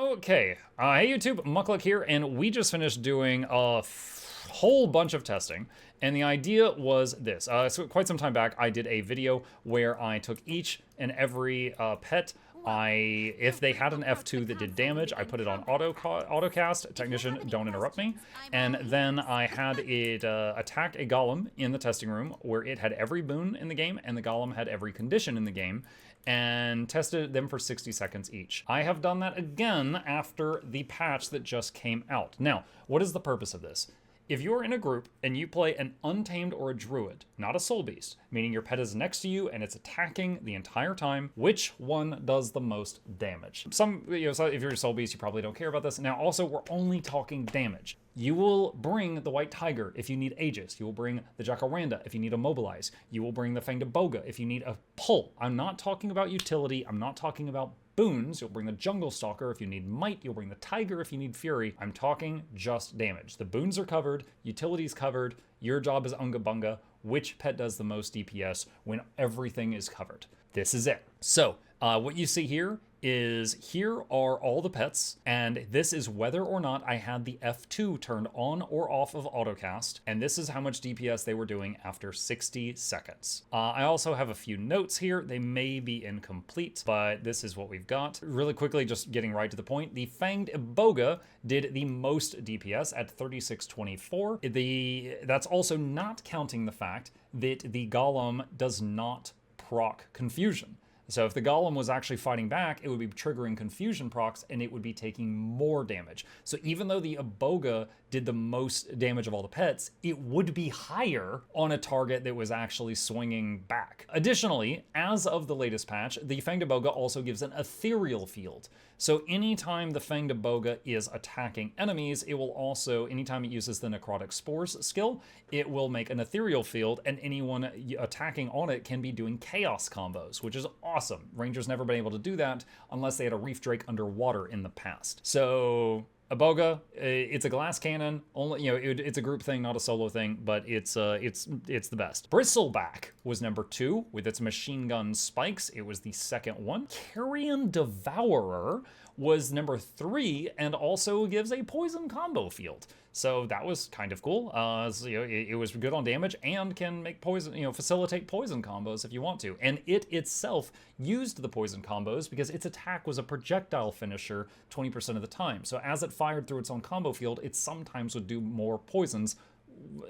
Okay, hey YouTube, Muckluck here, and we just finished doing a whole bunch of testing, and the idea was this. So quite some time back, I did a video where I took each and every pet. If they had an F2 that did damage, I put it on autocast. Technician, don't interrupt me. And then I had it attack a golem in the testing room where it had every boon in the game and the golem had every condition in the game, and tested them for 60 seconds each. I have done that again after the patch that just came out. Now, what is the purpose of this? If you're in a group and you play an untamed or a druid, not a soul beast, meaning your pet is next to you and it's attacking the entire time, which one does the most damage? So if you're a soul beast, you probably don't care about this. Now, also, we're only talking damage. You will bring the white tiger if you need Aegis. You will bring the jacaranda if you need a mobilize. You will bring the Fang de Boga if you need a pull. I'm not talking about utility. I'm not talking about boons. You'll bring the jungle stalker if you need might. You'll bring the tiger if you need fury. I'm talking just damage. The boons are covered, utilities covered. Your job is unga bunga. Which pet does the most DPS when everything is covered? This is it. So what you see here are all the pets, and this is whether or not I had the F2 turned on or off of autocast, and this is how much DPS they were doing after 60 seconds. I also have a few notes here. They may be incomplete, but this is what we've got. Really quickly, just getting right to the point, the Fang de Boga did the most DPS at 3624. That's also not counting the fact that the golem does not proc confusion. So if the golem was actually fighting back, it would be triggering confusion procs and it would be taking more damage. So even though the Aboga did the most damage of all the pets, it would be higher on a target that was actually swinging back. Additionally, as of the latest patch, the Fang de Boga also gives an ethereal field. So anytime the Fang de Boga is attacking enemies, it will also, anytime it uses the Necrotic Spores skill, it will make an ethereal field, and anyone attacking on it can be doing chaos combos, which is awesome. Rangers never been able to do that unless they had a Reef Drake underwater in the past. So Aboga, it's a glass cannon. Only, it's a group thing, not a solo thing, but it's the best. Bristleback was number 2 with its machine gun spikes. It was the second one. Carn Devourer was number 3 and also gives a poison combo field. So that was kind of cool. It was good on damage and can make poison, facilitate poison combos if you want to. And it itself used the poison combos because its attack was a projectile finisher 20% of the time. So as it fired through its own combo field, it sometimes would do more poisons,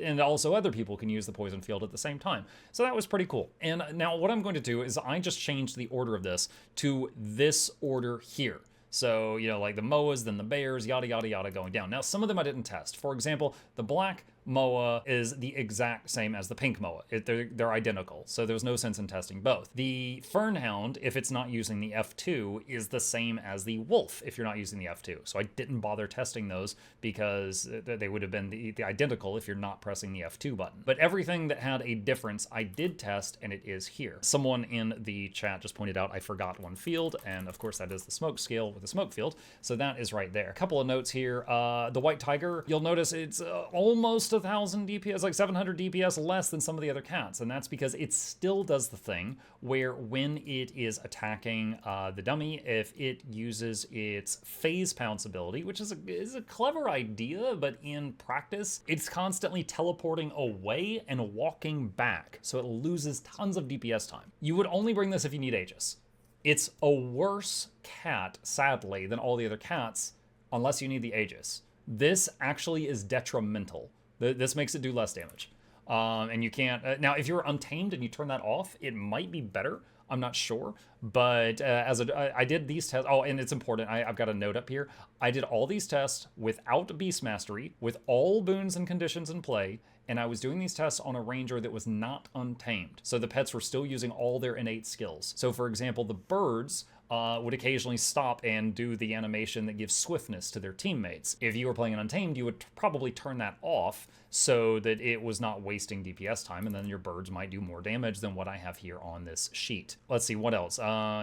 and also other people can use the poison field at the same time. So that was pretty cool. And now what I'm going to do is I just changed the order of this to this order here. So, like the Moas, then the Bears, yada, yada, yada, going down. Now, some of them I didn't test. For example, the black Moa is the exact same as the pink Moa. They're identical, so there's no sense in testing both. The Fernhound, if it's not using the F2, is the same as the Wolf if you're not using the F2. So I didn't bother testing those because they would have been the identical if you're not pressing the F2 button. But everything that had a difference, I did test, and it is here. Someone in the chat just pointed out I forgot one field, and of course that is the smoke scale with the smoke field, so that is right there. A couple of notes here. The White Tiger, you'll notice it's almost 1,000 DPS, like 700 DPS less than some of the other cats, and that's because it still does the thing where when it is attacking the dummy, if it uses its phase pounce ability, which is a clever idea, but in practice, it's constantly teleporting away and walking back, so it loses tons of DPS time. You would only bring this if you need Aegis. It's a worse cat, sadly, than all the other cats, unless you need the Aegis. This actually is detrimental. This makes it do less damage. And you can't... now, if you're untamed and you turn that off, it might be better. I'm not sure. But I did these tests... Oh, and it's important. I've got a note up here. I did all these tests without Beast Mastery, with all boons and conditions in play, and I was doing these tests on a ranger that was not untamed. So the pets were still using all their innate skills. So for example, the birds would occasionally stop and do the animation that gives swiftness to their teammates. If you were playing an untamed, you would probably turn that off so that it was not wasting DPS time, and then your birds might do more damage than what I have here on this sheet. Let's see, what else?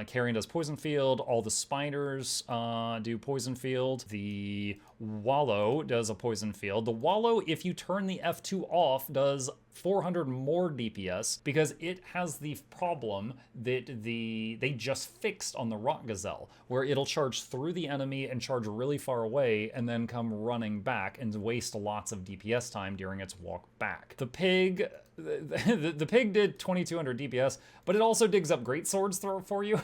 Carrion does poison field. All the spiders do poison field. The Wallow does a poison field. The Wallow, if you turn the F2 off, does 400 more DPS because it has the problem that they just fixed on the Rock Gazelle, where it'll charge through the enemy and charge really far away and then come running back and waste lots of DPS time during its walk back. The pig, the pig did 2200 DPS, but it also digs up great swords for you.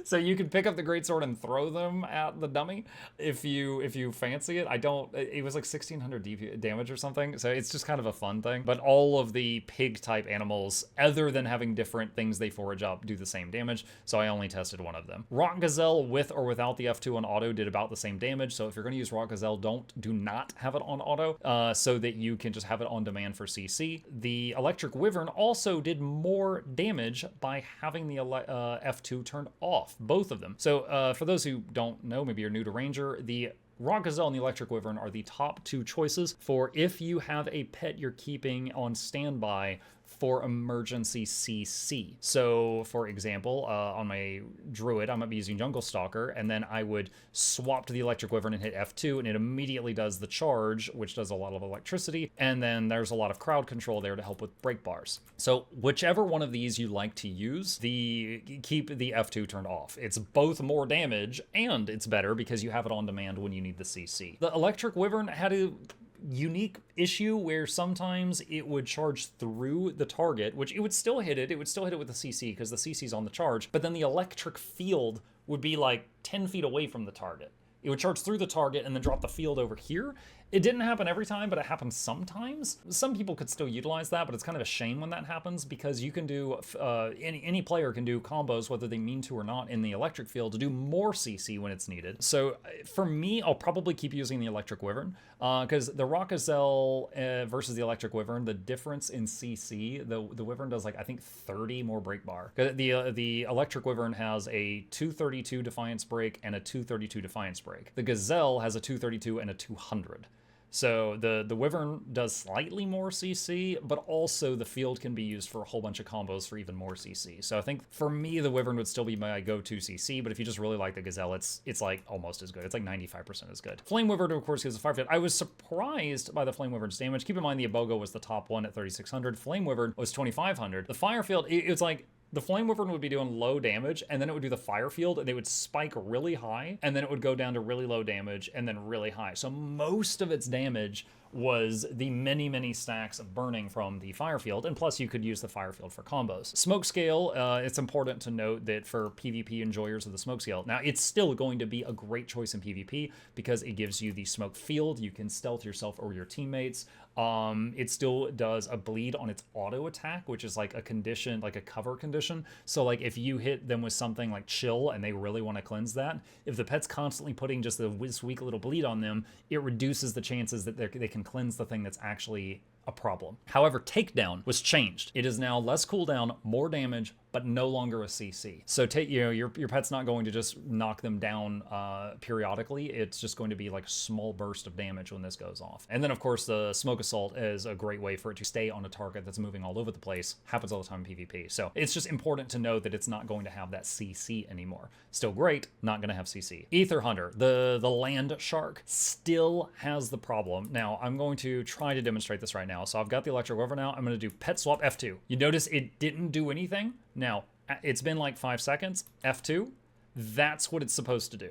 So you can pick up the greatsword and throw them at the dummy if you fancy it. It was like 1600 damage or something, so it's just kind of a fun thing. But all of the pig type animals, other than having different things they forage up, do the same damage, so I only tested one of them. Rock Gazelle with or without the F2 on auto did about the same damage, so if you're going to use Rock Gazelle, do not have it on auto, so that you can just have it on demand for CC. The Electric Wyvern also did more damage by having the F2 turned off. Both of them. So for those who don't know, maybe you're new to Ranger, the Rock Gazelle and the Electric Wyvern are the top two choices for if you have a pet you're keeping on standby for emergency CC. So for example, on my Druid, I might be using Jungle Stalker, and then I would swap to the Electric Wyvern and hit F2, and it immediately does the charge, which does a lot of electricity, and then there's a lot of crowd control there to help with break bars. So whichever one of these you like to use, keep the F2 turned off. It's both more damage, and it's better because you have it on demand when you need the CC. The Electric Wyvern had a unique issue where sometimes it would charge through the target, which it would still hit it. It would still hit it with the CC because the CC's on the charge, but then the electric field would be like 10 feet away from the target. It would charge through the target and then drop the field over here. It didn't happen every time, but it happened sometimes. Some people could still utilize that, but it's kind of a shame when that happens because you can do, any player can do combos, whether they mean to or not, in the electric field to do more CC when it's needed. So for me, I'll probably keep using the Electric Wyvern because the Rock Gazelle versus the Electric Wyvern, the difference in CC, the Wyvern does like, I think 30 more break bar. The Electric Wyvern has a 232 Defiance break and a 232 Defiance break. The Gazelle has a 232 and a 200. So the Wyvern does slightly more CC, but also the field can be used for a whole bunch of combos for even more CC. So I think for me, the Wyvern would still be my go-to CC, but if you just really like the Gazelle, it's like almost as good. It's like 95% as good. Flamewver, of course, gives a fire field. I was surprised by the Flamewever's damage. Keep in mind the Aboga was the top one at 3600. Flamewver was 2500. The fire field, it's like the Flamewver would be doing low damage, and then it would do the fire field, and they would spike really high, and then it would go down to really low damage, and then really high. So most of its damage was the many, many stacks of burning from the fire field, and plus you could use the fire field for combos. Smoke scale, it's important to note that for PvP enjoyers of the smoke scale, now it's still going to be a great choice in PvP because it gives you the smoke field, you can stealth yourself or your teammates. It still does a bleed on its auto attack, which is like a condition, like a cover condition. So like if you hit them with something like chill and they really want to cleanse that, if the pet's constantly putting just this weak little bleed on them, it reduces the chances that they can cleanse the thing that's actually a problem. However, takedown was changed. It is now less cooldown, more damage, but no longer a CC. So your pet's not going to just knock them down periodically. It's just going to be like a small burst of damage when this goes off. And then of course the smoke assault is a great way for it to stay on a target that's moving all over the place. Happens all the time in PvP. So it's just important to know that it's not going to have that CC anymore. Still great, not going to have CC. Ether Hunter, the land shark, still has the problem. Now I'm going to try to demonstrate this right now. So I've got the Electric Wyvern now. I'm going to do pet swap F2. You notice it didn't do anything. Now, it's been like 5 seconds. F2, that's what it's supposed to do.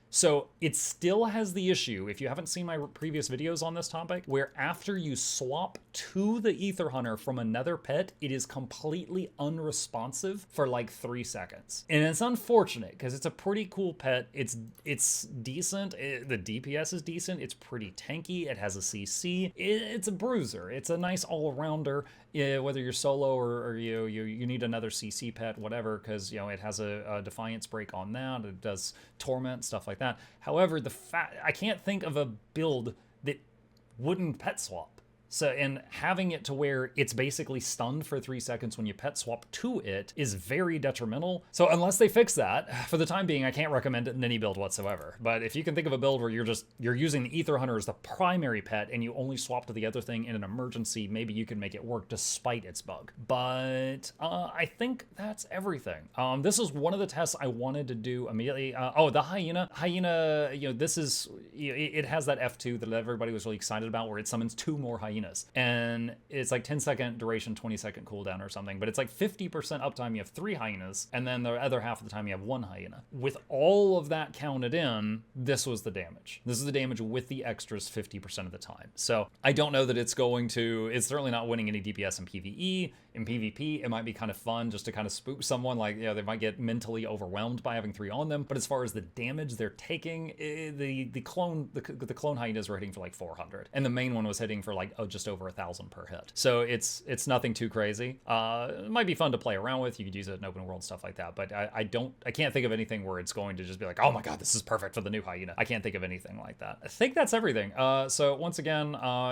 So it still has the issue, if you haven't seen my previous videos on this topic, where after you swap to the Ether Hunter from another pet, it is completely unresponsive for like 3 seconds. And it's unfortunate because it's a pretty cool pet. It's decent. The DPS is decent. It's pretty tanky. It has a CC. It's a bruiser. It's a nice all-arounder. Whether you're solo or you need another CC pet, whatever, because it has a Defiance break on that. It does Torment, stuff like that. However, I can't think of a build that wouldn't pet swap. So, and having it to where it's basically stunned for 3 seconds when you pet swap to it is very detrimental. So unless they fix that, for the time being, I can't recommend it in any build whatsoever. But if you can think of a build where you're using the Ether Hunter as the primary pet and you only swap to the other thing in an emergency, maybe you can make it work despite its bug. But I think that's everything. This is one of the tests I wanted to do immediately. Oh, the Hyena. Hyena, you know, this is, it has that F2 that everybody was really excited about where it summons 2 more hyenas. And it's like 10-second duration, 20-second cooldown or something. But it's like 50% uptime, you have 3 hyenas. And then the other half of the time you have 1 hyena. With all of that counted in, this was the damage. This is the damage with the extras 50% of the time. So I don't know that it's going to, it's certainly not winning any DPS in PvE. In PvP, it might be kind of fun just to kind of spook someone, like, you know, they might get mentally overwhelmed by having 3 on them. But as far as the damage they're taking, the clone hyenas were hitting for like 400, and the main one was hitting for like just over 1,000 per hit. So it's nothing too crazy. It might be fun to play around with. You could use it in open world stuff like that. But I can't think of anything where it's going to just be like, oh my god, this is perfect for the new hyena. I can't think of anything like that. I think that's everything. So once again,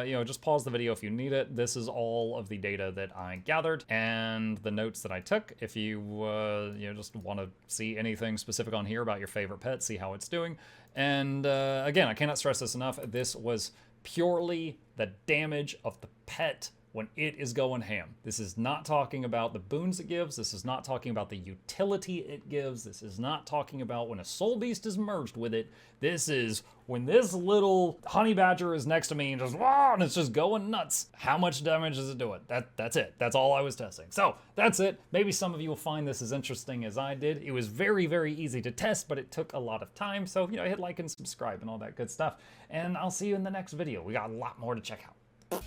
you know, just pause the video if you need it. This is all of the data that I gathered and the notes that I took. If you you know, just want to see anything specific on here about your favorite pet, see how it's doing. And again, I cannot stress this enough. This was purely the damage of the pet when it is going ham. This is not talking about the boons it gives. This is not talking about the utility it gives. This is not talking about when a soul beast is merged with it. This is when this little honey badger is next to me and just, wah, and it's just going nuts. How much damage is it doing? That's it. That's all I was testing. So that's it. Maybe some of you will find this as interesting as I did. It was very, very easy to test, but it took a lot of time. So, you know, hit like and subscribe and all that good stuff. And I'll see you in the next video. We got a lot more to check out.